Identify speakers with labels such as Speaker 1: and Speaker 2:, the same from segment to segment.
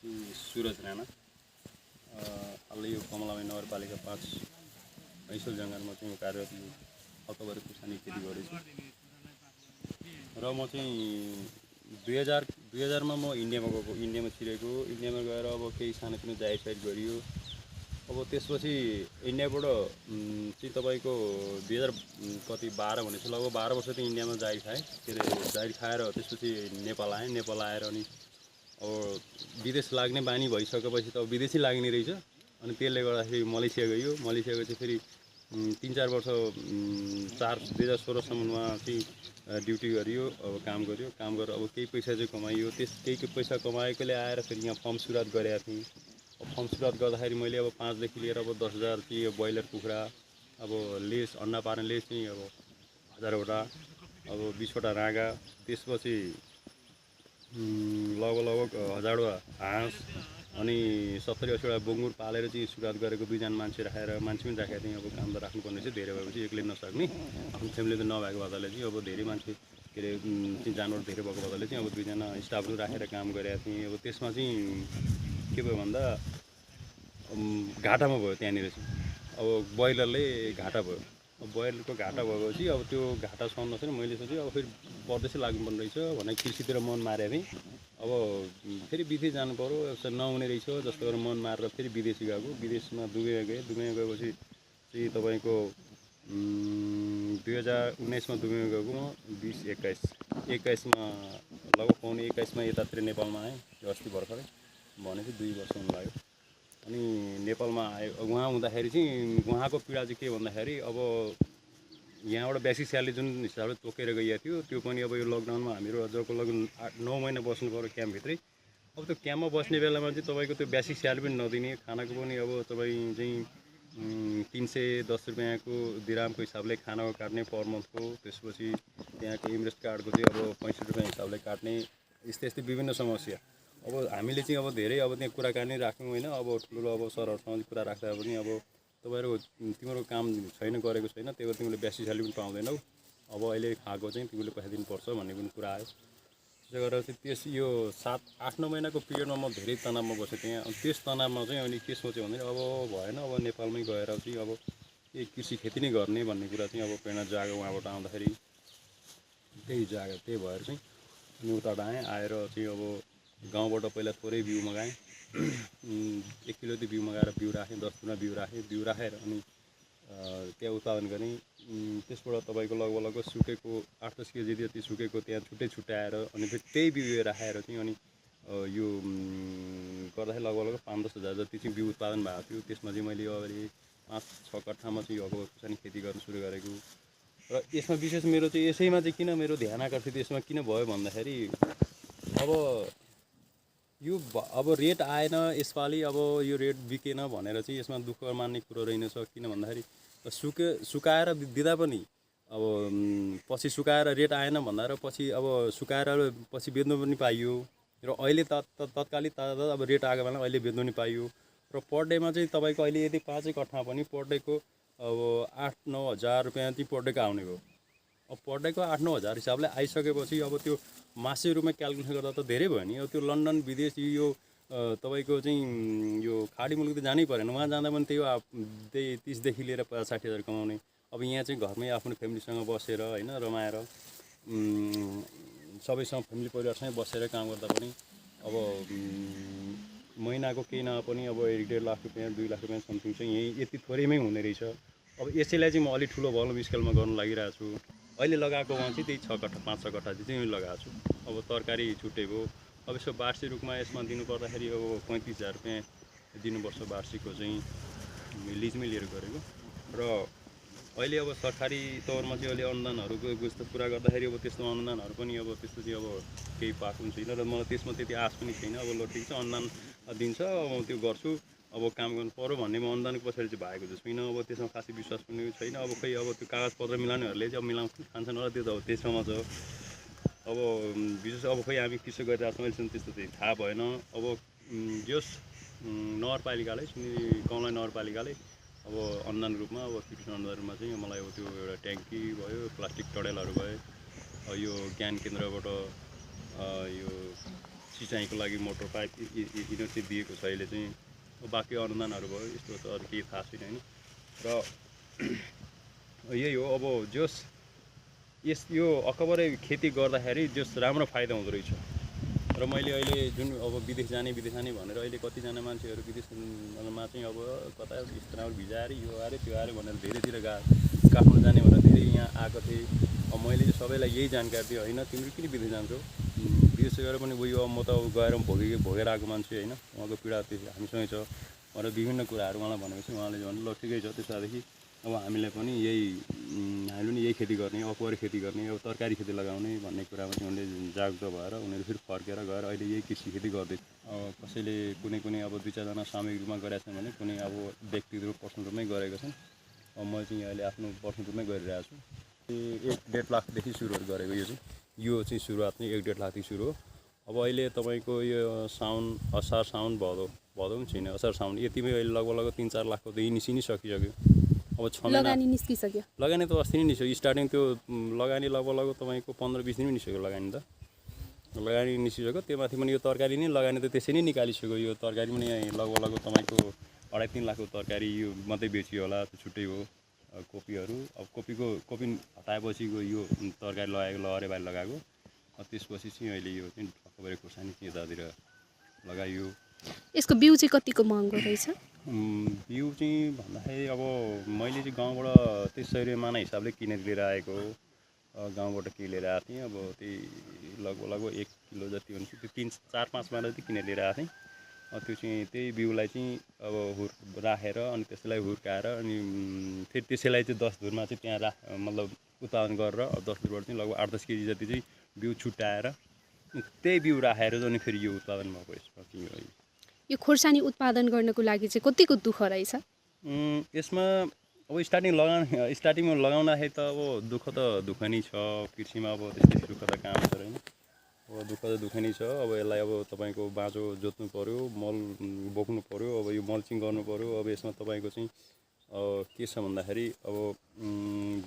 Speaker 1: चाहिँ सुरज राणा। अहिले यो कमलाबाई नगरपालिका 5 ऐसल जङ्गलमा चाहिँ म कार्यरत छु। अक्टोबर खुर्सानी खेती गर्दैछु र म चाहिँ 2000 मा म इन्डियामा गएको, इन्डियामा छिरेको। इन्डियामा गएर अब केही सानोतिनो जाहिर साइड गरियो। अब त्यसपछि इन्डियाबाट चाहिँ तपाईँको 2012 भनेपछि लगभग 12 वर्ष चाहिँ इन्डियामा जाहिर खाएँ। के अरे जाहिर खाएर त्यसपछि नेपाल आएँ। नेपाल आएर अनि अब विदेश लाग्ने बानी भइसकेपछि त अब विदेशी लाग्ने रहेछ। अनि त्यसले गर्दाखेरि मलेसिया गयो। मलेसिया गएपछि फेरि 3-4 वर्ष 2016 सम्ममा चाहिँ ड्युटी गरियो। अब काम गरियो। काम गरेर अब केही पैसा चाहिँ कमाइयो। त्यस केही पैसा कमाएकोले आएर फेरि यहाँ फर्म सुरुवात गरेको थिएँ। अब फर्म सुरुवात गर्दाखेरि मैले अब 5 देखि लिएर अब 10,000 चाहिँ ब्रोइलर कुखुरा, अब लेस अन्डा पार्ने लेस चाहिँ अब 1000वटा, अब 20वटा राँगा, त्यसपछि लगभग 1000वटा हाँस अनि 70-80वटा बङ्गुर पालेर चाहिँ सुरुवात गरेको। 2 जना मान्छे राखेर, मान्छे पनि राखेको थिएँ। अब काम त राख्नुपर्ने चाहिँ धेरै भएपछि एक्लै नसक्ने, आफ्नो फ्यामिली त नभएको भएकोले चाहिँ अब धेरै मान्छे के अरे चाहिँ जानवर धेरै भएको भएकोले चाहिँ अब 2 जना स्टाफहरू राखेर काम गरेको थिएँ। अब त्यसमा चाहिँ के भयो भन्दा घाटामा भयो त्यहाँनिर चाहिँ। अब ब्रोइलरले घाटा भयो। अब ब्रोइलरको घाटा भएपछि अब त्यो घाटा सहन नसकेर मैले सोचेँ अब फेरि परदेशै लाग्नुपर्ने रहेछ भनेर कृषितिर मन मारेको थिएँ। अब फेरि विदेश जानु पऱ्यो, यसो नहुने रहेछ जस्तो गरेर मन मारेर फेरि विदेशी गएको। विदेशमा दुबईमा गएँ। दुबईमा गएपछि चाहिँ तपाईँको 2019 मा दुबईमा गएको म। 20-21 मा लगभग पाउने 21 मा यतातिर नेपालमा आएँ। अस्ति भर्खरै भनेपछि 2 वर्ष हुन लाग्यो। अनि नेपालमा आयो। उहाँ हुँदाखेरि चाहिँ उहाँको पीडा चाहिँ के भन्दाखेरि अब यहाँबाट बेसिक स्यालेरी जुन हिसाबले तोकेर गइएको थियो त्यो पनि अब यो लकडाउनमा हामीहरू अझको लगभग 8-9 महिना बस्नु पऱ्यो क्याम्पभित्रै। अब त्यो क्याम्पमा बस्ने बेलामा चाहिँ तपाईँको त्यो बेसिक स्यालेरी पनि नदिने, खानाको पनि अब तपाईँ चाहिँ 310 रुपियाँको दिरामको हिसाबले खानाको काट्ने पर मन्थको। त्यसपछि त्यहाँको इमरेस्ट कार्डको चाहिँ अब 65 रुपियाँ हिसाबले काट्ने, यस्तै विभिन्न समस्या। अब हामीले चाहिँ अब धेरै अब त्यहाँ कुराकानी राख्यौँ होइन। अब ठुलो अब सरहरूसँग कुरा राख्दा पनि अब तपाईँहरू तिम्रो काम छैन, गरेको छैन, त्यही भएर तिमीले बेसिक स्यालेरी पनि पाउँदैनौ, अब अहिले खाएको चाहिँ तिमीले पैसा दिनुपर्छ भन्ने पनि कुरा आयो। त्यसले गर्दा चाहिँ त्यस यो 7-8-9 महिनाको पिरियडमा म धेरै तनावमा बसेँ त्यहाँ। अनि त्यस तनावमा चाहिँ अनि के सोचेँ भने अब भएन, अब नेपालमै गएर चाहिँ अब यही कृषि खेती नै गर्ने भन्ने कुरा चाहिँ अब प्रेरणा जाग्यो। उहाँबाट आउँदाखेरि त्यही जाग्यो। त्यही भएर चाहिँ अनि उताबाट आएर चाहिँ अब गाउँबाट पहिला थोरै बिउ मगाएँ। 1 किलो त्यो बिउ मगाएर बिउ राखेँ, 10 दिनमा बिउ राखेँ। बिउ राखेर अनि त्यहाँ उत्पादन गरेँ। त्यसबाट तपाईँको लगभग सुकेको 8-10 केजी जति सुकेको त्यहाँ छुट्याएर अनि फेरि त्यही बिउ राखेर चाहिँ अनि यो गर्दाखेरि लगभग 5-10 हजार जति चाहिँ बिउ उत्पादन भएको थियो। त्यसमा चाहिँ मैले अगाडि 5-6 कट्ठामा चाहिँ अब खुर्सानी खेती गर्न सुरु गरेको। र यसमा विशेष मेरो चाहिँ यसैमा चाहिँ किन मेरो ध्यान आकर्षित यसमा किन भयो भन्दाखेरि अब यो अब रेट आएन यसपालि, अब यो रेट बिकेन भनेर चाहिँ यसमा दुःख मान्ने कुरो रहेनछ। किन भन्दाखेरि सुकाएर दिँदा पनि अब पछि सुकाएर रेट आएन भन्दा र पछि अब सुकाएर पछि बेच्नु पनि पाइयो। र अहिले तत्कालीन ताजा अब रेट आएको बेलामा अहिले बेच्नु पनि पाइयो। र पर डेमा चाहिँ तपाईँको अहिले यदि 5 कट्ठामा पनि पर डेको अब 8-9 हजार रुपियाँ चाहिँ पर डेको आउने भयो। अब पर डेको 8-9 हजार हिसाबले आइसकेपछि अब त्यो मासिक रूपमा क्यालकुलेसन गर्दा त धेरै भयो नि। अब त्यो लन्डन विदेश यो तपाईँको चाहिँ यो खाडी मुलुक त जानै परेन। उहाँ जाँदा पनि त्यही 30 देखि लिएर 50-60 हजार कमाउने। अब यहाँ चाहिँ घरमै आफ्नो फ्यामिलीसँग बसेर होइन रमाएर सबैसँग फ्यामिली परिवारसँगै बसेर काम गर्दा पनि अब महिनाको केही नभए पनि अब 1.5 लाख रुपियाँ 2 लाख रुपियाँ समथिङ चाहिँ यही यति थोरैमै हुने रहेछ। अब यसैलाई चाहिँ म अलिक ठुलो भलम स्केलमा गर्न लागिरहेको छु। अहिले लगाएको वहाँ चाहिँ त्यही 6 कट्ठा 5-6 कट्ठा चाहिँ लगाएको छु। अब तरकारी छुट्टै भयो। अब यसो वार्षिक रूपमा यसमा दिनुपर्दाखेरि अब 35,000 रुपियाँ दिनुपर्छ वार्षिकको चाहिँ लिजमै लिएर गरेको। र अहिले अब सरकारी तौरमा चाहिँ अहिले अनुदानहरूको जस्तो कुरा गर्दाखेरि अब त्यस्तो अनुदानहरू पनि अब त्यस्तो चाहिँ अब केही पाएको पनि छैन। र मलाई त्यसमा त्यति आश पनि छैन। अब ल ठिक छ अनुदान दिन्छ अब त्यो गर्छु, अब काम गर्नु पऱ्यो भन्ने म अनुदानको पछाडि चाहिँ भएको चाहिँ छुइनँ। अब त्यसमा खासै विश्वास पनि छैन। अब खै अब त्यो कागजपत्र मिलाउनेहरूले चाहिँ अब मिलाउनु खान्छन् होला, त्यो त अब त्यसमा छ। अब विशेष अब खै हामी कृषि गरिरहेको छौँ, अहिलेसम्म त्यस्तो चाहिँ थाहा भएन। अब यस नगरपालिकाले कमला नगरपालिकाले अब अनुदान रूपमा अब कृषि अनुदान रूपमा चाहिँ मलाई अब त्यो एउटा ट्याङ्की भयो, प्लास्टिक टडेलहरू भयो, यो ज्ञान केन्द्रबाट यो सिँचाइको लागि मोटर पाइप यिनीहरू चाहिँ दिएको छ अहिले चाहिँ। बाँकी अनुदानहरू भयो यस्तो त अरू केही थाहा छैन होइन। र यही हो अब जस यो अकबरै खेती गर्दाखेरि जस राम्रो फाइदा हुँदो रहेछ। र मैले अहिले जुन अब विदेश जाने भनेर अहिले कतिजना मान्छेहरू विदेशमा चाहिँ अब कता इस्त्रामा भिजाएर यो अरे त्यो अरे भनेर धेरैतिर काठमाडौँ जाने भनेर धेरै यहाँ आएको थिएँ। अब मैले चाहिँ सबैलाई यही जानकारी दिएँ, होइन तिम्रो किन विदेश जान्छौ, विदेश गएर पनि उयो म त गएर भोगेर आएको मान्छे होइन, उहाँको पीडा त्यो हामीसँगै छ भनेर विभिन्न कुराहरू उहाँलाई भनेपछि उहाँले भन्नु ल ठिकै छ, त्यसोदेखि अब हामीले पनि यही खेती गर्ने, अकबरी खेती गर्ने, अब तरकारी खेती लगाउने भन्ने कुरामा चाहिँ उनले जागरुक भएर उनीहरू फेरि फर्केर गएर अहिले यही कृषि खेती गर्दै कसैले कुनै अब 2-4जना सामूहिक रूपमा गरेका छन् भने कुनै अब व्यक्तिगत रूप पर्सनल रूपमै गरेका छन्। अब म चाहिँ अहिले आफ्नो पर्सनल रूपमै गरिरहेको छु। 1-1.5 लाखदेखि सुरुवात गरेको यो चाहिँ सुरुवात चाहिँ 1-1.5 लाखदेखि सुरु हो। अब अहिले तपाईँको यो साउन असार साउन भदौ पनि छैन, असार साउन यतिमै अहिले लगभग 3-4 लाखको त निस्कि नै सकिसक्यो। अब 6 महिना
Speaker 2: लगानी निस्किसक्यो,
Speaker 1: लगानी त अस्ति नै निस्क्यो। स्टार्टिङ त्यो लगानी लगभग तपाईँको 15-20 दिनमै निस्क्यो लगानी त, लगानी निस्किसक्यो। त्यो माथि पनि यो तरकारी नै लगानी त त्यसै नै निकालिसक्यो। यो तरकारी पनि लगभग तपाईँको 2.5-3 लाखको तरकारी यो मात्रै बेचियो होला, त्यो छुट्टै हो। कोपीहरू अब कोपी हटाएपछिको यो तरकारी लगाएको लहरे बारी लगाएको, त्यसपछि चाहिँ अहिले यो चाहिँ अकबरे खोर्सानी चाहिँ यतातिर लगाइयो।
Speaker 2: यसको बिउ चाहिँ कतिको महँगो रहेछ?
Speaker 1: बिउ चाहिँ भन्दाखेरि अब मैले चाहिँ गाउँबाट त्यसरी माना हिसाबले किनेर लिएर आएको, गाउँबाट लिएर आएको थिएँ। अब त्यही लगभग 1 किलो जति हुन्छ, त्यो 3-4-5 माना जति किनेर लिएर आएको थिएँ। त्यो चाहिँ त्यही बिउलाई चाहिँ अब राखेर अनि त्यसलाई हुर्काएर अनि फेरि त्यसैलाई चाहिँ 10 धुरमा चाहिँ त्यहाँ मतलब उत्पादन गरेर 10 धुरबाट चाहिँ लगभग 8-10 केजी जति चाहिँ बिउ छुट्याएर त्यही बिउ राखेर अनि फेरि यो उत्पादन भएको यसमा।
Speaker 2: यो खोर्सानी उत्पादन गर्नको लागि चाहिँ कतिको दुःख रहेछ
Speaker 1: यसमा? अब स्टार्टिङमा लगाउँदाखेरि त अब दुःख नै छ कृषिमा। अब त्यस्तै दुःख त काम छ होइन, अब दुःख त दुःख नै छ। अब यसलाई अब तपाईँको बाँझो जोत्नु पऱ्यो, मल बोक्नु पऱ्यो, अब यो मल्चिङ गर्नु पऱ्यो। अब यसमा तपाईँको चाहिँ के छ भन्दाखेरि अब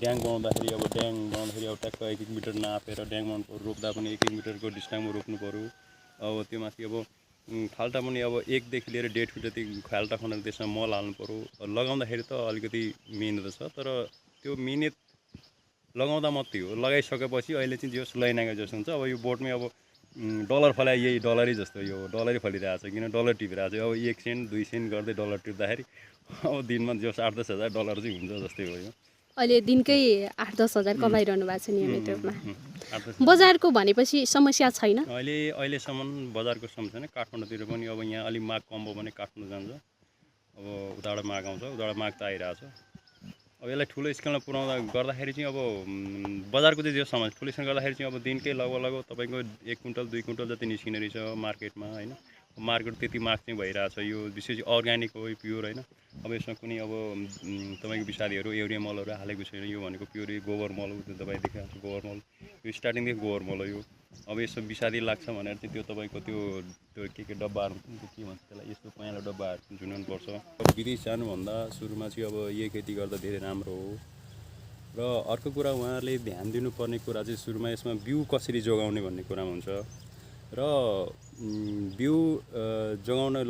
Speaker 1: ड्याङ बनाउँदाखेरि अब ट्याक्क 1-1 मिटर नापेर ड्याङ बनाउनु पऱ्यो। रोप्दा पनि 1-1 मिटरको डिस्टेन्समा रोप्नु पऱ्यो। अब त्यो माथि अब खाल्टा पनि अब 1देखि लिएर 1.5 फिट जति खाल्टा खनेर त्यसमा मल हाल्नु पऱ्यो। लगाउँदाखेरि त अलिकति मिहिनेत छ, तर त्यो मिहिनेत लगाउँदा मात्रै हो। लगाइसकेपछि अहिले चाहिँ जस लैनाको जस्तो हुन्छ। अब यो बोटमै अब डलर फलाए यही डलरै जस्तो यो डलरै फलिरहेको छ, किन डलर टिपिरहेको छ। अब 1 सेन्ट 2 सेन्ट गर्दै डलर टिप्दाखेरि अब दिनमा जस 8-10 हजार डलर चाहिँ हुन्छ जस्तै हो। यो
Speaker 2: अहिले दिनकै 8-10 हजार कमाइरहनु भएको छ नियमित रूपमा। बजारको भनेपछि समस्या छैन
Speaker 1: अहिलेसम्म बजारको समस्या छैन। काठमाडौँतिर पनि अब यहाँ अलिक माग कम भयो भने काठमाडौँ जान्छ, अब उताबाट माग आउँछ, उताबाट माग त आइरहेको छ। अब यसलाई ठुलो स्केलमा पुर्याउँदा गर्दाखेरि चाहिँ अब बजारको चाहिँ जो समस्या ठुलो स्केल गर्दाखेरि चाहिँ अब दिनकै लगभग तपाईँको 1 कुइन्टल 2 कुइन्टल जति निस्किने रहेछ मार्केटमा होइन। मार्केट त्यति माग चाहिँ भइरहेछ। यो विशेष अर्ग्यानिक हो, प्योर होइन। अब यसमा कुनै अब तपाईँको विषादीहरू युरिया मलहरू हालेको छैन। यो भनेको प्योर गोबर मल हो, त्यो तपाईँ देखिहाल्छ गोबर मल। यो स्टार्टिङदेखि गोबर मल हो यो। अब यसो विषादी लाग्छ भनेर चाहिँ त्यो तपाईँको त्यो के डब्बाहरू के भन्छ त्यसलाई, यस्तो पहेँलो डब्बाहरू झुन्डाउनुपर्छ। विदेश जानुभन्दा सुरुमा चाहिँ अब यही खेती गर्दा धेरै राम्रो हो। र अर्को कुरा उहाँहरूले ध्यान दिनुपर्ने कुरा चाहिँ सुरुमा यसमा बिउ कसरी जोगाउने भन्ने कुरामा हुन्छ। र बिउ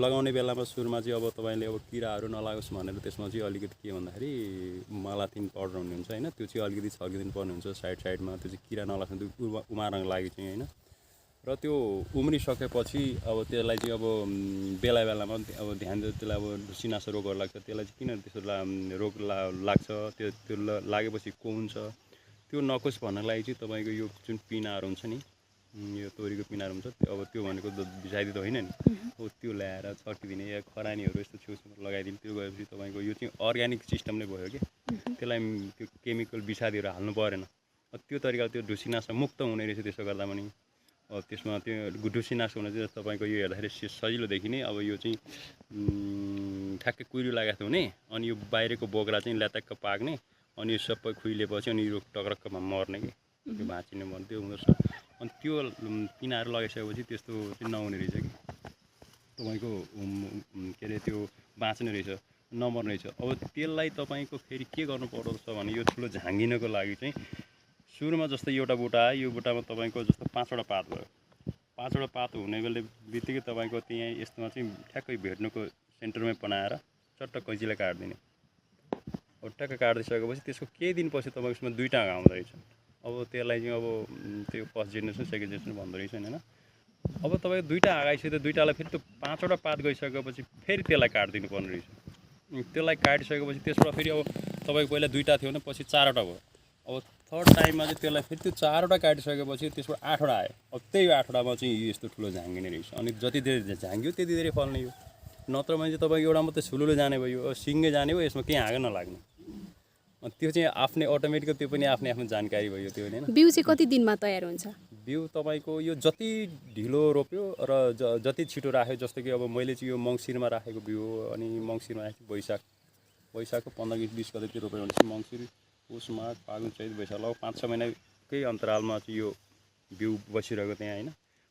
Speaker 1: लगाउने बेलामा सुरुमा चाहिँ अब तपाईँले अब किराहरू नलागोस् भनेर त्यसमा चाहिँ अलिकति के भन्दाखेरि मालाथिन पाउडर हुने हुन्छ होइन, त्यो चाहिँ अलिकति छर्किदिनु पर्ने हुन्छ साइडमा। त्यो चाहिँ किरा नलाग्छ, त्यो उमार्नको लागि चाहिँ होइन। र त्यो उम्रिसकेपछि अब त्यसलाई चाहिँ अब बेलामा अब ध्यान दिएर त्यसलाई अब ढुसीनासो रोगहरू लाग्छ, त्यसलाई चाहिँ किन त्यस्तो रोग लाग्छ, त्यो लागेपछि को हुन्छ त्यो नकोस् भन्नको लागि चाहिँ तपाईँको यो जुन पिनाहरू हुन्छ नि, यो तोरीको पिनाहरू हुन्छ, अब त्यो भनेको विषादी त होइन नि, हो त्यो ल्याएर छर्किदिने या खरानीहरू यस्तो छेउछाउमा लगाइदिने। त्यो गएपछि तपाईँको यो चाहिँ अर्ग्यानिक सिस्टमले भयो कि त्यसलाई त्यो केमिकल विषादीहरू हाल्नु परेन। त्यो तरिकाले त्यो ढुसीनासो मुक्त हुने रहेछ त्यसो गर्दा पनि। त्यसमा त्यो ढुसीनासो हुने चाहिँ तपाईँको यो हेर्दाखेरि सजिलो देखिने। अब यो चाहिँ ठ्याक्कै कुहिरो लागेको हुने, अनि यो बाहिरको बोक्रा चाहिँ ल्यातक्क पाक्ने, अनि यो सबै खुइलेपछि अनि यो टक्रक्कमा मर्ने कि त्यो भाँचिने भन्ने त्यो हुँदो रहेछ। अनि त्यो पिनाहरू लगाइसकेपछि त्यस्तो चाहिँ नहुने रहेछ कि तपाईँको के अरे त्यो बाँच्ने रहेछ, नमर्ने रहेछ। अब त्यसलाई तपाईँको फेरि के गर्नु पर्दछ भने यो ठुलो झाँगिनको लागि चाहिँ सुरुमा जस्तै एउटा बुट्टा आयो, यो बुट्टामा तपाईँको जस्तो 5वटा पात भयो, 5वटा पात हुने बेला बित्तिकै तपाईँको त्यहाँ यस्तोमा चाहिँ ठ्याक्कै भेट्नुको सेन्टरमै बनाएर चट्ट कैँचीले काटिदिने। अब ठ्याक्क काटिदिइसकेपछि त्यसको केही दिनपछि तपाईँको उसमा 2टा आउँदो रहेछ। अब त्यसलाई चाहिँ अब त्यो फर्स्ट जेनेरेसन सेकेन्ड जेनेरेसन भन्दो रहेछ हैन। अब तपाईँ 2टा आगाइसक्यो त 2टालाई फेरि त्यो 5वटा पात गइसकेपछि फेरि त्यसलाई काटिदिनु पर्ने रहेछ। त्यसलाई काटिसकेपछि त्यसबाट फेरि अब तपाईँको पहिला 2टा थियो भने पछि 4वटा भयो। अब थर्ड टाइममा चाहिँ त्यसलाई फेरि त्यो 4वटा काटिसकेपछि त्यसबाट 8वटा आयो। अब त्यही 8वटामा चाहिँ यस्तो ठुलो झाँगिने रहेछ। अनि जति धेरै झाँग्यो त्यति धेरै फल्ने यो। नत्र भने चाहिँ तपाईँको एउटा मात्रै सुलुलो जाने भयो, सिङ्गे जाने भयो, यसमा केही हाँगा नलाग्ने। त्यो चाहिँ आफ्नै अटोमेटिक त्यो पनि आफ्नै आफ्नो जानकारी भयो त्यो हैन।
Speaker 2: बिउ चाहिँ कति दिनमा तयार हुन्छ?
Speaker 1: बिउ तपाईँको यो जति ढिलो रोप्यो र जति छिटो राख्यो, जस्तो कि अब मैले चाहिँ यो मङ्सिरमा राखेको बिउ हो। अनि मङ्सिरमा राखेको वैशाखको 15-20 गतेतिर रोप्यो भनेपछि मङ्सिर, पुस, माघ, फागुन, चैत, वैशाख लगभग 5-6 महिनाकै अन्तरालमा चाहिँ यो बिउ बसिरहेको त्यहाँ हैन।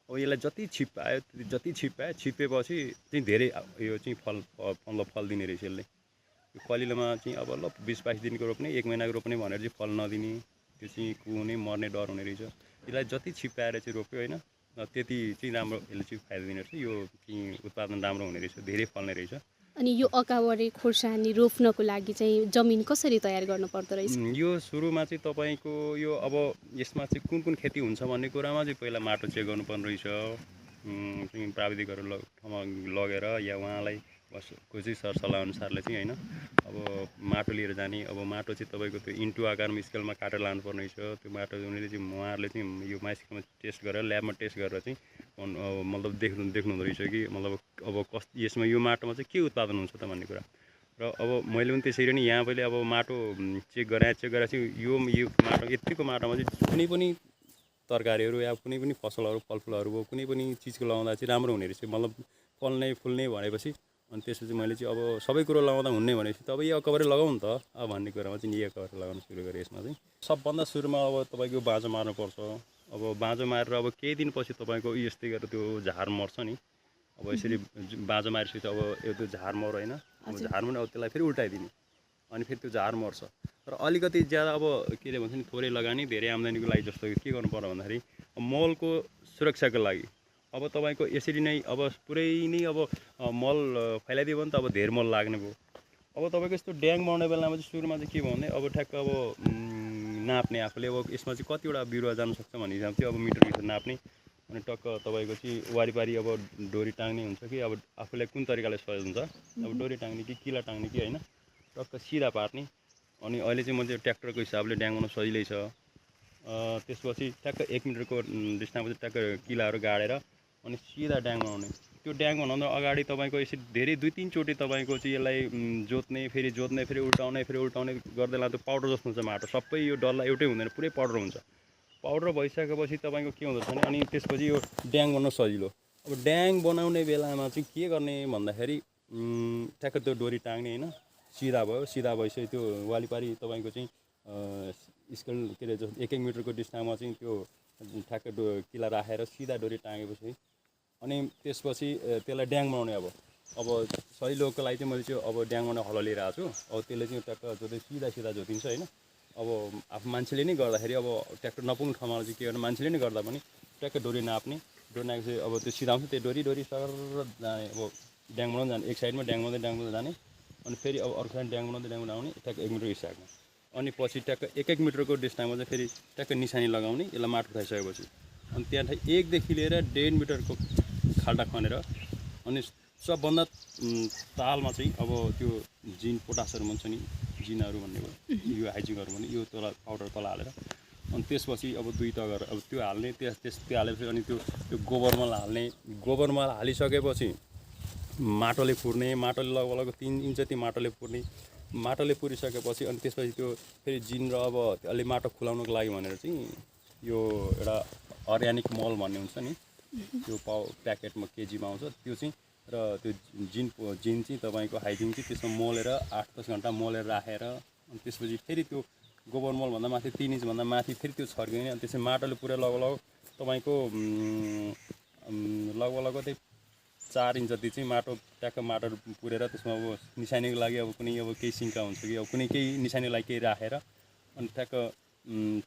Speaker 1: अब यसलाई जति छिप्पेपछि चाहिँ धेरै यो चाहिँ फल दिने रहेछ यसले। यो कलिलोमा चाहिँ अब ल 20-22 दिनको रोप्ने, 1 महिनाको रोप्ने भनेर चाहिँ फल नदिने, त्यो चाहिँ कुहुने मर्ने डर हुने रहेछ। यसलाई जति छिप्पाएर चाहिँ रोप्यो हैन, त्यति चाहिँ राम्रो यसले चाहिँ फाइदा दिने रहेछ। यो चाहिँ उत्पादन राम्रो हुने रहेछ, धेरै फल्ने रहेछ।
Speaker 2: अनि यो अकावरे खोर्सानी रोप्नको लागि चाहिँ जमिन कसरी तयार गर्नु पर्दो रहेछ?
Speaker 1: यो सुरुमा चाहिँ तपाईँको यो अब यसमा चाहिँ कुन खेती हुन्छ भन्ने कुरामा चाहिँ पहिला माटो चेक गर्नुपर्ने रहेछ। चाहिँ प्राविधिकहरू ठाउँमा लगेर या उहाँलाई को चाहिँ सरसल्लाह अनुसारले चाहिँ हैन। अब माटो लिएर जाने। अब माटो चाहिँ तपाईँको त्यो इन्टु आकारमा स्केलमा काटेर लानुपर्ने रहेछ। त्यो माटो उनीहरूले चाहिँ उहाँहरूले चाहिँ यो माइस्केलमा टेस्ट गरेर ल्याबमा टेस्ट गरेर चाहिँ मतलब देख्नुहुँदो रहेछ कि मतलब अब यसमा यो माटोमा चाहिँ के उत्पादन हुन्छ त भन्ने कुरा। र अब मैले पनि त्यसरी नै यहाँ पहिले अब माटो चेक गरेर चाहिँ यो माटो यतिको माटोमा चाहिँ कुनै पनि तरकारीहरू या कुनै पनि फसलहरू फलफुलहरू भयो कुनै पनि चिजको लगाउँदा चाहिँ राम्रो हुने रहेछ। मतलब फल्ने फुल्ने भनेपछि अनि त्यसपछि मैले चाहिँ अब सबै कुरो लगाउँदा हुने भनेपछि त अब यो अकबरै लगाउँ नि त भन्ने कुरामा चाहिँ यो अकबरै लगाउन सुरु गरेँ। यसमा चाहिँ सबभन्दा सुरुमा अब तपाईँको बाँझो मार्नुपर्छ। अब बाँझो मारेर अब केही दिनपछि तपाईँको यस्तै गरेर त्यो झार मर्छ नि। अब यसरी बाँझो मारेपछि अब त्यो झार मर होइन, अब झार पनि अब त्यसलाई फेरि उल्टाइदिने अनि फेरि त्यो झार मर्छ। र अलिकति ज्यादा अब के अरे भन्छ नि थोरै लगानी धेरै आम्दानीको लागि जस्तो के गर्नु पर्यो भन्दाखेरि मलको सुरक्षाको लागि अब तपाईँको यसरी नै अब पुरै नै अब मल फैलाइदियो भने त अब धेर मल लाग्ने भयो। अब तपाईँको यस्तो ड्याङ बनाउने बेलामा चाहिँ सुरुमा चाहिँ के भयो भने अब ठ्याक्क अब नाप्ने आफूले अब यसमा चाहिँ कतिवटा बिरुवा जान सक्छ भन्ने हिसाब चाहिँ अब मिटर नाप्ने। अनि टक्क तपाईँको चाहिँ वारिपारि अब डोरी टाङ्ने हुन्छ कि अब आफूलाई कुन तरिकाले सहज हुन्छ, अब डोरी टाङ्ने कि किला टाङ्ने कि होइन, टक्क सिधा पार्ने। अनि अहिले चाहिँ म चाहिँ ट्र्याक्टरको हिसाबले ड्याङ बनाउनु सजिलै छ। त्यसपछि ठ्याक्क 1 मिटरको डिस्टेन्समा चाहिँ ट्याक्क किलाहरू गाडेर अनि सिधा ड्याङ बनाउने। त्यो ड्याङ बनाउँदा अगाडि तपाईँको यसरी धेरै 2-3 चोटि तपाईँको चाहिँ यसलाई जोत्ने फेरि उल्टाउने गर्दै लाँदा पाउडर जस्तो हुन्छ माटो। सबै यो डल्ला एउटै हुँदैन, पुरै पाउडर हुन्छ। पाउडर भइसकेपछि तपाईँको के हुँदछ भने अनि त्यसपछि यो ड्याङ बनाउन सजिलो। अब ड्याङ बनाउने बेलामा चाहिँ के गर्ने भन्दाखेरि ठ्याक्क त्यो डोरी टाङ्ने होइन, सिधा भयो। सिधा भइसक्यो त्यो वालिपारि तपाईँको चाहिँ स्केल के अरे 1-1 मिटरको डिस्टेन्समा चाहिँ त्यो ठ्याक्क किला राखेर सिधा डोरी टाँगेपछि अनि त्यसपछि त्यसलाई ड्याङ बनाउने। अब सजिलोको लागि चाहिँ मैले चाहिँ अब ड्याङ बनाउने हलो लिएर आएको छु। अब त्यसले चाहिँ ट्याक्क जोत्दै सिधा जोतिन्छ होइन। अब आफू मान्छेले नै गर्दाखेरि अब ट्र्याक्टर नपुग्ने ठाउँमा चाहिँ के गर्नु, मान्छेले नै गर्दा पनि ट्याक्क डोरी नाप्ने। डोरी नापेपछि अब त्यो सिधा हुन्छ, त्यो डोरी सर जाने। अब ड्याङ बनाउँदै जाने, एक साइडमा ड्याङ बनाउँदै जाने अनि फेरि अब अर्को साइड ड्याङ बनाउँदै आउने ट्याक्क 1 मिटर हिसाबमा। अनि पछि ट्याक्क 1-1 मिटरको डिस्टेन्समा चाहिँ फेरि ट्याक्क निशानी लगाउने यसलाई माटो उठाइसकेपछि। अनि त्यहाँदेखि 1 देखि लिएर 1.5 मिटरको खाल्डा खनेर अनि सबभन्दा तालमा चाहिँ अब त्यो जिन पोटासहरू भन्छ नि, जिनहरू भन्ने भयो, यो हाइजिङहरू भन्ने, यो तल पाउडर तल हालेर अनि त्यसपछि अब 2 तगर अब त्यो हाल्ने। त्यो हालेपछि अनि त्यो गोबर मल हाल्ने। गोबर मल हालिसकेपछि माटोले पुर्ने। माटोले लगभग 3 इन्च जति माटोले पुर्ने। माटोले पुरिसकेपछि अनि त्यसपछि त्यो फेरि जिन र अब अलि माटो खुलाउनको लागि भनेर चाहिँ यो एउटा अर्ग्यानिक मल भन्ने हुन्छ नि, त्यो प्याकेटमा केजीमा आउँछ त्यो चाहिँ। र त्यो जिन चाहिँ तपाईँको हाइजिङ चाहिँ त्यसमा मोलेर 8-10 घन्टा मोलेर राखेर अनि त्यसपछि फेरि त्यो गोबर मलभन्दा माथि 3 इन्चभन्दा माथि फेरि त्यो छर्किने। अनि त्यसपछि माटोले पुरै लगभग तपाईँको लगभग त्यही 4 इन्च जति चाहिँ माटो ट्याक्क माटो पुरेर त्यसमा अब निशानीको लागि अब कुनै अब केही सिङ्का हुन्छ कि अब कुनै केही निशानीको लागि केही राखेर अनि ट्याक्क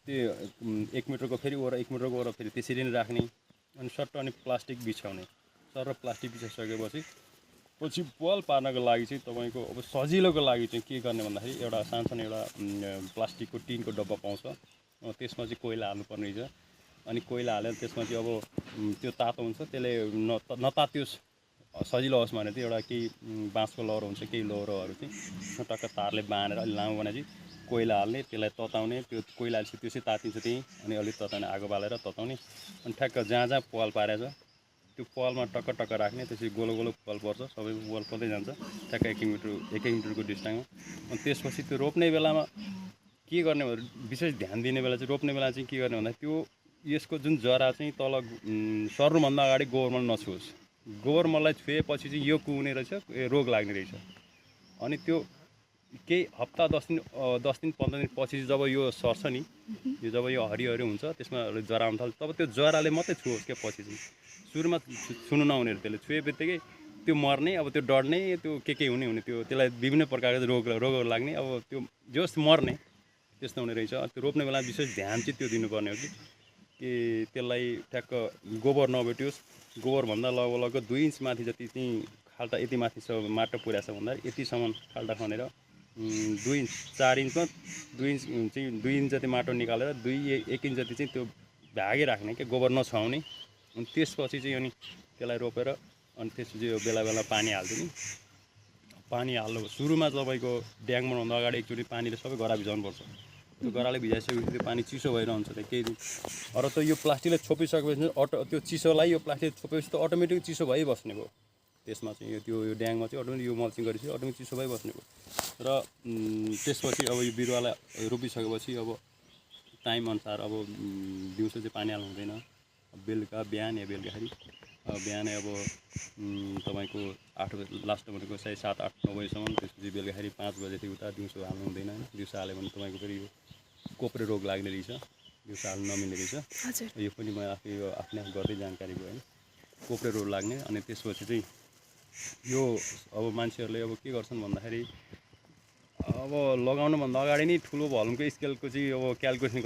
Speaker 1: त्यो 1 मिटरको फेरि 1 मिटरको फेरि त्यसरी नै राख्ने। अनि सट्ट अनि प्लास्टिक बिछाउने सर प्लास्टिक बिछाइसकेपछि पछि पाल पार्नको लागि चाहिँ तपाईँको अब सजिलोको लागि चाहिँ के गर्ने भन्दाखेरि एउटा सानसानो एउटा प्लास्टिकको टिनको डब्बा पाउँछ त्यसमा चाहिँ कोइला हाल्नुपर्ने रहेछ अनि कोइला हालेर त्यसमा चाहिँ अब त्यो तातो हुन्छ त्यसले नतातियोस् सजिलो होस् भनेर चाहिँ एउटा केही बाँसको लौरो हुन्छ केही लौरोहरू चाहिँ टक्क तारले बाँधेर अलि लामो बनाएर चाहिँ कोइला हाल्ने त्यसलाई तताउने त्यो कोइला हाल्छ त्यो चाहिँ तातिन्छ त्यहीँ अनि अलिक तताउने आगो बालेर तताउने अनि ठ्याक्क जहाँ जहाँ पाल पारेछ त्यो पालमा टक्क टक्क राख्ने त्यसपछि गोलो गोलो पाल पर्छ सबै पाल पर्दै जान्छ ठ्याक्क 1 मिटरको डिस्टेन्समा अनि त्यसपछि त्यो रोप्ने बेलामा के गर्ने भने विशेष ध्यान दिने बेला चाहिँ रोप्ने बेला चाहिँ के गर्ने भन्दा त्यो यसको जुन जरा चाहिँ तल सर्नुभन्दा अगाडि गोबर मल नछुओस् गोबर मललाई छुएपछि चाहिँ यो कुहुने रहेछ रोग लाग्ने रहेछ अनि त्यो केही हप्ता 10 दिन 15 दिन पछि जब यो सर्छ नि यो जब यो हरियो हुन्छ त्यसमा जरा आउन थाल्छ तब त्यो जराले मात्रै छुओस् क्या पछि चाहिँ सुरुमा छुनु नहुने त्यसले छुए बित्तिकै त्यो मर्ने अब त्यो डढ्ने त्यो के हुने त्यो त्यसलाई विभिन्न प्रकारको रोगहरू लाग्ने अब त्यो जस मर्ने त्यस्तो हुने रहेछ त्यो रोप्ने बेला विशेष ध्यान चाहिँ त्यो दिनुपर्ने हो कि त्यसलाई ठ्याक्क गोबर नभेटियोस् गोबरभन्दा लगभग 2 इन्च माथि जति चाहिँ खाल्टा यति माथि छ माटो पुर्याछ भन्दा यतिसम्म खाल्टा खनेर 2 इन्च 4 इन्चमा 2 इन्च चाहिँ 2 इन्च जति माटो निकालेर 1 इन्च जति चाहिँ त्यो भागे राख्ने क्या गोबर नछाउने अनि त्यसपछि चाहिँ अनि त्यसलाई रोपेर अनि त्यसपछि यो बेला बेला पानी हाल्दिने पानी हाल्नु सुरुमा तपाईँको ड्याङ बनाउनु अगाडि एकचोटि पानीले सबै गरा भिजाउनुपर्छ त्यो गराले भिजाइसकेपछि त्यो पानी चिसो भइरहन्छ त्यो केही दिन अरू त यो प्लास्टिकले छोपिसकेपछि त्यो चिसोलाई यो प्लास्टिक छोपेपछि त अटोमेटिक चिसो भइबस्ने भयो त्यसमा चाहिँ यो ड्याङमा चाहिँ अटोमेटिक यो मल्चिङ गरेपछि अटोमेटिक चिसो भइबस्ने भयो र त्यसपछि अब यो बिरुवालाई रोपिसकेपछि अब टाइमअनुसार अब दिउँसो चाहिँ पानी हाल्नु हुँदैन बेलुका बिहान या बेलुकाखेरि बिहानै अब तपाईँको 8 बजे लास्ट भनेको सायद 7, 8, 9 बजीसम्म त्यसपछि बेलुकाखेरि 5 बजेदेखि उता दिउँसो हाल्नु हुँदैन होइन दिउँसो हाल्यो भने तपाईँको फेरि यो कोप्रे रोग लाग्ने रहेछ दिउँसो हाल्नु नमिल्ने रहेछ यो पनि म आफै आफ्नै गर्दै जानकारी भयो होइन कोप्रे रोग लाग्ने अनि त्यसपछि चाहिँ यो अब मान्छेहरूले अब के गर्छन् भन्दाखेरि अब लगाउनुभन्दा अगाडि नै ठुलो भलुङको स्केलको चाहिँ अब क्यालकुलेसन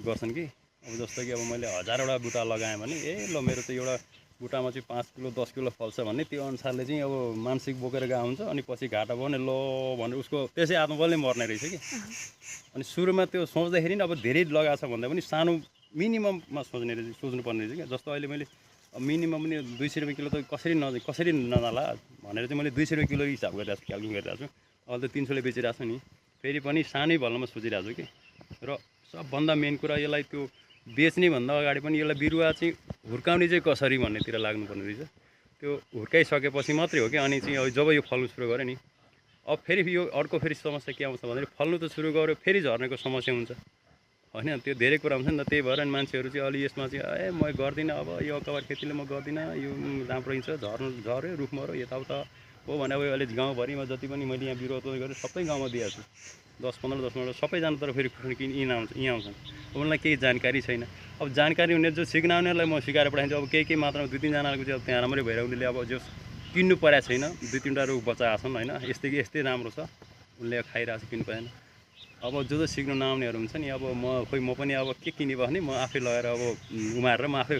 Speaker 1: गर्छन् कि अब जस्तो कि अब मैले 1000वटा बुटा लगाएँ भने ल मेरो त एउटा बुटामा चाहिँ 5 किलो 10 किलो फल्छ भन्ने त्यो अनुसारले चाहिँ अब मानसिक बोकेर गएको हुन्छ अनि पछि घाटा भयो भने भनेर उसको त्यसै आत्मबलले मर्ने रहेछ कि अनि सुरुमा त्यो सोच्दाखेरि नि अब धेरै लगाएको छ भन्दा पनि सानो मिनिमममा सोच्नुपर्ने रहेछ क्या जस्तो अहिले मैले मिनिमम पनि 200 रुपियाँ किलो त कसरी नजाला भनेर चाहिँ मैले 200 रुपियाँ किलो हिसाब गरिरहेको छु क्यालकुलेट गरिरहेको छु अहिले त 300ले बेचिरहेको छु नि फेरि पनि सानै भल्लोमा सोचिरहेको छु कि र सबभन्दा मेन कुरा यसलाई त्यो बेच्ने भन्दा अगाडि पनि यसलाई बिरुवा चाहिँ हुर्काउने चाहिँ कसरी भन्नेतिर लाग्नुपर्ने रहेछ त्यो हुर्काइसकेपछि मात्रै हो कि अनि चाहिँ अब जब यो फल्नु सुरु गर्यो नि अब फेरि यो अर्को फेरि समस्या के आउँछ भन्दाखेरि फल्नु त सुरु गर्यो फेरि झर्नेको समस्या हुन्छ होइन त्यो धेरै कुरा हुन्छ नि त त्यही भएर नि मान्छेहरू चाहिँ अलि यसमा चाहिँ म गर्दिनँ अब यो अकबर खेतीले म गर्दिनँ यो राम्रो हिँड्छ झर्यो रुख मऱ्यो यताउता हो भने अब अहिले गाउँभरिमा जति पनि मैले यहाँ बिरुवा तोड गरेँ सबै गाउँमा दिएको छु 10-15 सबैजना तर फेरि यहाँ आउँछन् उनीहरूलाई केही जानकारी छैन अब जानकारी हुने जो सिक्न आउनेहरूलाई म सिकाएर पठाइदिन्छु अब केही मात्रामा 2-3जनाको चाहिँ अब त्यहाँ राम्रै भएर उनीहरूले अब जो किन्नु परेको छैन 2-3वटा रुख बचाएको छन् होइन यस्तै राम्रो छ उनले खाइरहेको छ किन्नु परेन अब जो सिक्नु नआउनेहरू हुन्छ नि अब म पनि अब के किने भने म आफै लगाएर अब उमारेर म आफै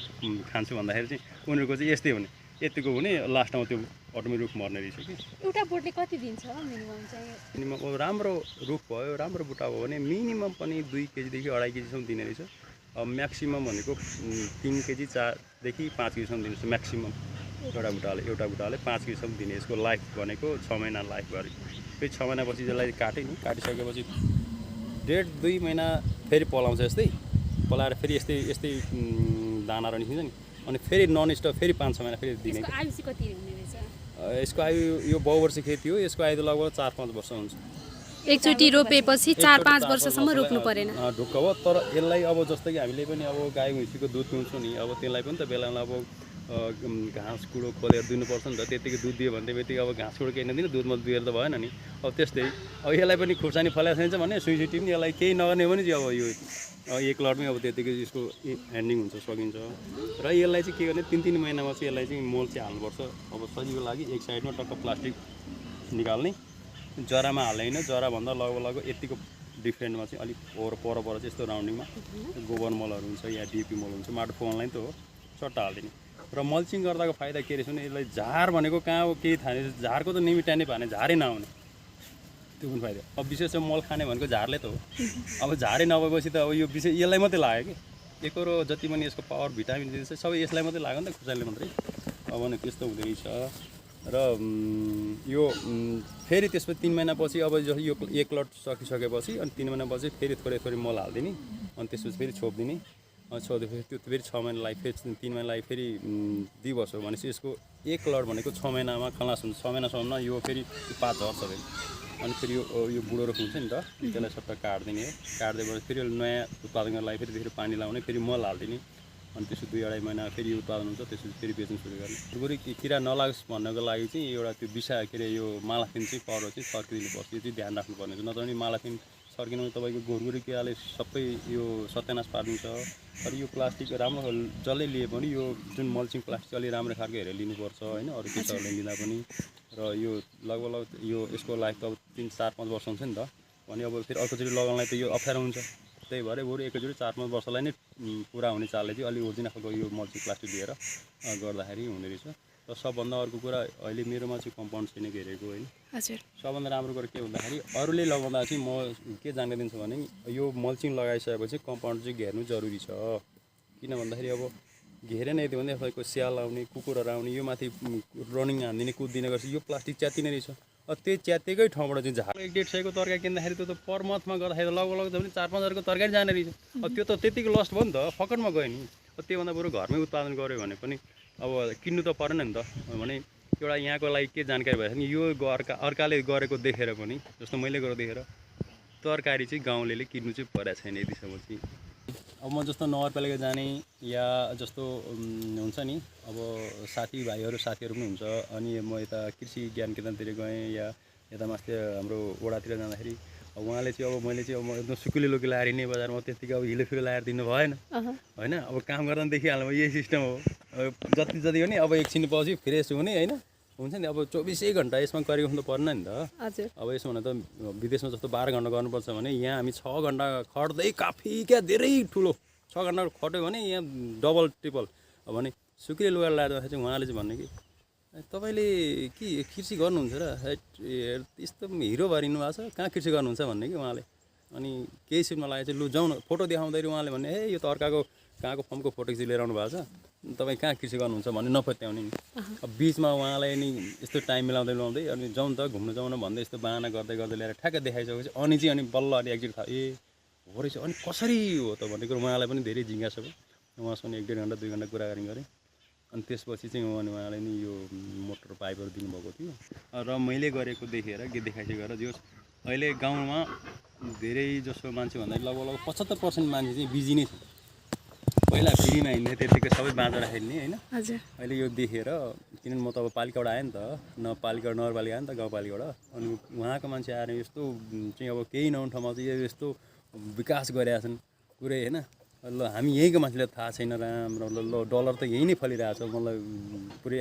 Speaker 1: खान्छु भन्दाखेरि चाहिँ उनीहरूको चाहिँ यस्तै हुने यतिको हुने लास्टमा त्यो अटोमेटिक रुख मर्ने रहेछ कि
Speaker 2: एउटा बोटले कति दिन्छ मिनिमम चाहिँ
Speaker 1: मिनिमम अब राम्रो रुख भयो राम्रो बुटा भयो भने मिनिमम पनि 2 केजीदेखि 2.5 केजीसम्म दिने रहेछ अब म्याक्सिमम भनेको 3 केजी 4देखि 5 केजीसम्म दिन्छ म्याक्सिमम एउटा बुटाले 5 केजीसम्म दिने यसको लाइफ भनेको 6 महिना लाइफ गरे फेरि 6 महिनापछि यसलाई काटेँ नि काटिसकेपछि 1.5-2 महिना फेरि पलाउँछ यस्तै पलाएर फेरि यस्तै दानाहरू निस्किन्छ नि अनि फेरि नन स्टप फेरि 5-6 महिना फेरि दिने यसको आयु यो बहुवर्षीय खेती हो यसको आयु लगभग 4-5 वर्ष हुन्छ
Speaker 2: एकचोटि रोपेपछि 4-5 वर्षसम्म रोप्नु परेन
Speaker 1: ढुक्क हो तर यसलाई अब जस्तो कि हामीले पनि अब गाई भैँसीको दुध पिउँछौँ नि अब त्यसलाई पनि त बेलामा अब घाँस कुडो खोलेर दिनुपर्छ नि त त्यतिकै दुध दियो भने बित्तिकै अब घाँस कुडो केही नदिनु दुधमा दुहेर त भएन नि अब त्यस्तै अब यसलाई पनि खुर्सानी फलाएको छैन भने सुइसिटी पनि यसलाई केही नगर्ने हो भने चाहिँ अब यो एक लटमै अब त्यतिकै यसको ह्यान्डिङ हुन्छ सकिन्छ र यसलाई चाहिँ के गर्ने 3-3 महिनामा चाहिँ यसलाई चाहिँ मल चाहिँ हाल्नुपर्छ अब सजिलो लागि एक साइडमा टक्क प्लास्टिक निकाल्ने जरामा हाल्दैन जराभन्दा लगभग यतिको डिफ्रेन्टमा चाहिँ अलिक पर चाहिँ यस्तो राउन्डिङमा गोबर मलहरू हुन्छ या डिपी मल हुन्छ माटो पलाउनलाई त हो चट्टा हालिदिने र मल्चिङ गर्दाको फाइदा के रहेछ भने यसलाई झार भनेको कहाँ हो केही थाहा छैन झारको त निमिटाने भने झारै नआउने त्यो पनि फाइदा अब विशेष चाहिँ मल खाने भनेको झारले त हो अब झारै नभएपछि त अब यो विशेष यसलाई मात्रै लाग्यो कि एकरो जति पनि यसको पावर भिटामिन दिन्छ सबै यसलाई मात्रै लाग्यो नि त खुर्सानीले मात्रै अब भने त्यस्तो हुँदो रहेछ र यो फेरि त्यसपछि 3 महिनापछि अब यो एक लट सकिसकेपछि अनि 3 महिनापछि फेरि थोरै थोरै मल हालिदिने अनि त्यसपछि फेरि छोपिदिने छोप्दाखेरि त्यो फेरि 6 महिना लागि फेरि 3 महिना लागि फेरि 2 वर्ष हो भनेपछि यसको एक लट भनेको 6 महिनामा खलास हुन्छ 6 महिनासम्म यो फेरि पात झर्छ फेरि अनि फेरि यो बुढो रुख हुन्छ नि त त्यसलाई सबै काट्दिने हो काट्दैपछि फेरि नयाँ उत्पादन गर्न लागि फेरि पानी लाउने फेरि मल हालिदिने अनि त्यसपछि 2-2.5 महिना फेरि उत्पादन हुन्छ त्यसपछि फेरि बेच्नु सुरु गर्ने गुरी किरा नलागोस् भन्नको लागि चाहिँ एउटा त्यो विषा के अरे यो मालाथिन चाहिँ पर चाहिँ सर्किदिनुपर्छ यो चाहिँ ध्यान राख्नुपर्ने हुन्छ नत्र भने मालाथिन सर्किनु तपाईँको घुरघुरी किराले सबै यो सत्यानाश पार्दिन्छ तर यो प्लास्टिक राम्रो जसले लिए पनि यो जुन मल्चिङ प्लास्टिक अलि राम्रो खालको हेरेर लिनुपर्छ होइन अरू किसानहरूले लिँदा पनि र यो लगभग यो यसको लाइफ त अब 3-4-5 वर्ष हुन्छ नि त भने अब फेरि अर्कोचोटि लगाउनलाई त यो अप्ठ्यारो हुन्छ त्यही भएर बरु एकैचोटि 4-5 वर्षलाई नै पुरा हुने चालले चाहिँ अलि ओरिजिनल खालको यो मल्चिङ प्लास्टिक लिएर गर्दाखेरि हुँदो रहेछ र सबभन्दा अर्को कुरा अहिले मेरोमा चाहिँ कम्पाउन्ड छैन घेरेको होइन
Speaker 2: हजुर
Speaker 1: सबभन्दा राम्रो कुरा के भन्दाखेरि अरूले लगाउँदा चाहिँ म के जानकारी दिन्छु भने यो मल्चिङ लगाइसकेपछि कम्पाउन्ड चाहिँ घेर्नु जरुरी छ किन भन्दाखेरि अब घेरे नै दियो भने तपाईँको स्याल आउने कुकुरहरू आउने यो माथि रनिङ हान्दिने कुद्दिने गर्छ यो प्लास्टिक च्यातिने रहेछ त्यो च्यातेकै ठाउँबाट चाहिँ झार 1-1.5 सयको तरकारी किन्दाखेरि त्यो त पर मन्थमा गर्दाखेरि लगभग भने 4-5 हजारको तरकारी जाने रहेछ त्यो त त्यतिको लस्ट भयो नि त फकटमा गयो नि त्योभन्दा बरु घरमै उत्पादन गऱ्यो भने पनि अब किन्नु त परेन नि त भने एउटा यहाँको लागि के जानकारी भएछ नि यो अर्काले गरेको देखेर पनि जस्तो मैले गरेको देखेर तरकारी चाहिँ गाउँलेले किन्नु चाहिँ परेको छैन यतिसम्म चाहिँ अब म जस्तो नगरपालिका जाने या जस्तो हुन्छ नि अब साथीहरू पनि हुन्छ अनि म यता कृषि ज्ञान केन्द्रतिर गएँ या यता माथि हाम्रो वडातिर जाँदाखेरि उहाँले चाहिँ अब मैले चाहिँ अब एकदम सुकुले लोकी लाएर हिँड्ने बजारमा त्यतिकै अब हिलोफिलो लाएर दिनु भएन होइन अब काम गर्दा पनि देखिहाल्नु यही सिस्टम हो जति जति हो नि अब एकछिन पछि फ्रेस हुने होइन हुन्छ नि अब 24 घन्टा यसमा गरेको त पर्न नि त अब यसमा भने त विदेशमा जस्तो 12 घन्टा गर्नुपर्छ भने यहाँ हामी 6 घन्टा खट्दै काफी क्या धेरै ठुलो 6 घन्टा खट्यो भने यहाँ डबल ट्रिपल अब भने सुकिले लुगा लाएर चाहिँ उहाँले चाहिँ भन्ने कि तपाईँले के कृषि गर्नुहुन्छ र यस्तो हिरो भरिनु भएको छ कहाँ कृषि गर्नुहुन्छ भन्ने कि उहाँले अनि केही सिटमा लागेको चाहिँ लु जाउँ न फोटो देखाउँदाखेरि उहाँले भन्ने हे यो त अर्काको कहाँको फर्मको फोटो चाहिँ लिएर आउनु भएको छ तपाईँ कहाँ कृषि गर्नुहुन्छ भन्ने नपत्याउने नि अब बिचमा उहाँलाई नि यस्तो टाइम मिलाउँदै अनि जाउँ त घुम्नु जाउँ न भन्दै यस्तो बाहना गर्दै ल्याएर ठ्याक्कै देखाइसकेपछि अनि चाहिँ अनि बल्ल अनि एकचोटि थाहा ए हो रहेछ अनि कसरी हो त भन्ने कुरो उहाँलाई पनि धेरै जिज्ञासा भयो उहाँसँग 1-1.5 घन्टा 2 घन्टा कुराकानी गरेँ अनि त्यसपछि चाहिँ उहाँले नि यो मोटर पाइपहरू दिनुभएको थियो र मैले गरेको देखेर के देखाइसकेर जो अहिले गाउँमा धेरै जसो मान्छे भन्दाखेरि लगभग 75% मान्छे चाहिँ बिजी नै छ पहिला फ्रीमा हिँड्ने त्यतिकै सबै बाँझो राखिदिने होइन अहिले यो देखेर किनभने म त अब पालिकाबाट आएँ नि त पालिका नगरपालिका आएँ नि त गाउँपालिकाबाट अनि उहाँको मान्छे आएर यस्तो चाहिँ अब केही नहुने ठाउँमा चाहिँ यस्तो विकास गरिरहेका छन् पुरै होइन ल हामी यहीँको मान्छेलाई थाहा छैन राम्रो ल डलर त यहीँ नै फलिरहेछ मलाई पुरै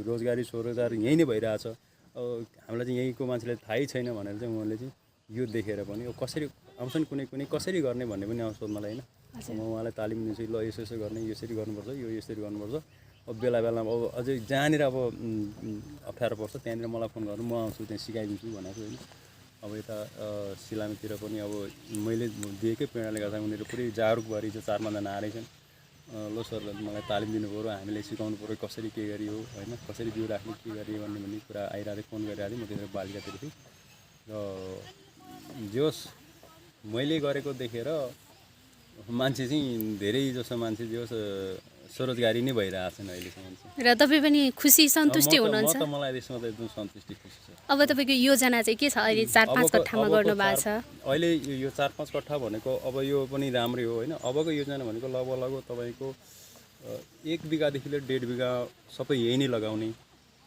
Speaker 1: रोजगारी स्वरोजगार यहीँ नै भइरहेछ अब हामीलाई चाहिँ यहीँको मान्छेलाई थाहै छैन भनेर चाहिँ उहाँले चाहिँ यो देखेर पनि अब कसरी आउँछन् कुनै कसरी गर्ने भन्ने पनि आउँछ मलाई होइन म उहाँलाई तालिम दिन्छु ल यसो गर्ने यसरी गर्नुपर्छ यो यसरी गर्नुपर्छ अब बेला बेलामा अब अझै जहाँनिर अब अप्ठ्यारो पर्छ त्यहाँनिर मलाई फोन गर्नु म आउँछु त्यहाँ सिकाइदिन्छु भनेको होइन अब यता सिलामीतिर पनि अब मैले दिएकै प्रेरणाले गर्दा उनीहरू पुरै जागरुक भएर चाहिँ 4-5 जना आएरै छन् ल सर मलाई तालिम दिनु पऱ्यो हामीले सिकाउनु पऱ्यो कसरी के गरियो होइन कसरी बिउ राख्ने के गरियो भन्ने कुरा आइरहेको फोन गरिरहेको थिएँ म त्यतिखेर बालिकातिर थिएँ र जोस् मैले गरेको देखेर मान्छे चाहिँ धेरै जसो मान्छे जोस् स्वरोजगारी नै भइरहेको छन् अहिलेसम्म चाहिँ
Speaker 2: र तपाईँ पनि खुसी सन्तुष्टि हुनुहुन्छ
Speaker 1: म त मलाई यसमा त एकदम सन्तुष्टि खुसी छ
Speaker 2: अब तपाईँको योजना चाहिँ के छ अहिले 4-5 कट्ठामा गर्नु भएको छ
Speaker 1: अहिले यो 4-5 कट्ठा भनेको अब यो पनि राम्रै हो होइन अबको योजना भनेको लगभग तपाईँको 1 बिघादेखि लिएर 1.5 बिघा सबै यही नै लगाउने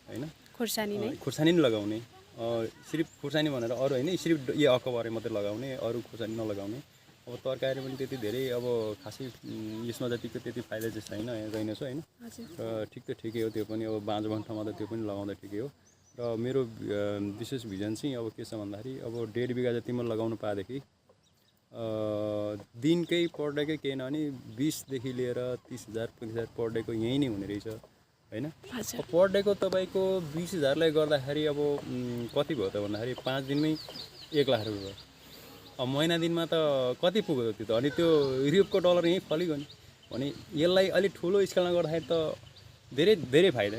Speaker 1: होइन खुर्सानी नै लगाउने सिर्फ खुर्सानी भनेर अरू होइन सिर्फ यो अकबरे मात्रै लगाउने अरू खुर्सानी नलगाउने अब तरकारी पनि त्यति धेरै अब खासै यसमा जतिको त्यति फाइदा चाहिँ छैन रहेनछ होइन र ठिक त ठिकै हो त्यो पनि अब बाँझो ठाउँमा त त्यो पनि लगाउँदा ठिकै हो र मेरो विशेष भिजन चाहिँ अब के छ भन्दाखेरि अब 1.5 बिघा जति म लगाउनु पाएदेखि दिनकै पर डेकै केही नभने 20 देखि लिएर 30,000 35,000 पर डेको यहीँ नै हुने रहेछ हैन। पर डेको तपाईँको 20,000लाई गर्दाखेरि अब कति भयो त भन्दाखेरि 5 दिनमै 1 लाख रुपियाँ भयो। अब महिना दिनमा त कति पुग्यो त्यो त, अनि त्यो युरोपको डलर यहीँ फलिगयो नि भने यसलाई अलिक ठुलो स्केलमा गर्दाखेरि त धेरै धेरै फाइदा